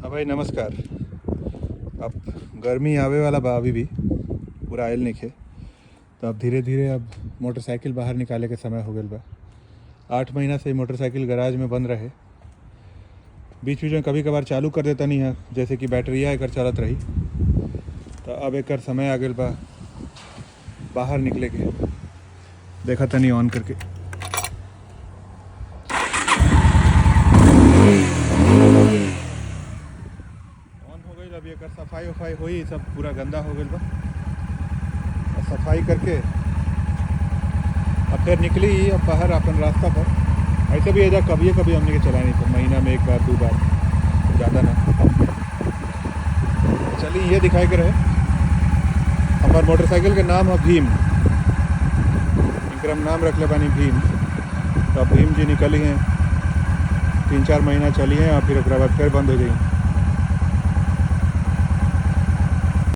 हाँ भाई नमस्कार। अब गर्मी आवे वाला बा, अभी भी पूरा आयल नहीं खे, तो अब धीरे धीरे अब मोटरसाइकिल बाहर निकाले के समय हो गया बा। 8 महीना से मोटरसाइकिल गराज में बंद रहे, बीच बीच में कभी कभार चालू कर देता नहीं है, जैसे कि बैटरिया एकर चलत रही। तो अब एकर समय आ गया बा बाहर निकले के। देखा तनी ऑन करके, अब ये कर सफाई वफाई हुई, सब पूरा गंदा हो गया बा। सफाई करके अब फिर निकली अब बाहर अपन रास्ता पर। ऐसे भी एजा कभी कभी हमने के चलानी तो महीना में 1 बार 2 बार, ज़्यादा ना। चलिए ये दिखाई के रहे, हमारे मोटरसाइकिल के नाम है भीम, इनकर हम नाम रख ले बानी भीम। तो अब भीम जी निकली हैं, 3-4 महीना चली हैं और फिर उसके बाद फिर बंद हो जाएंगी।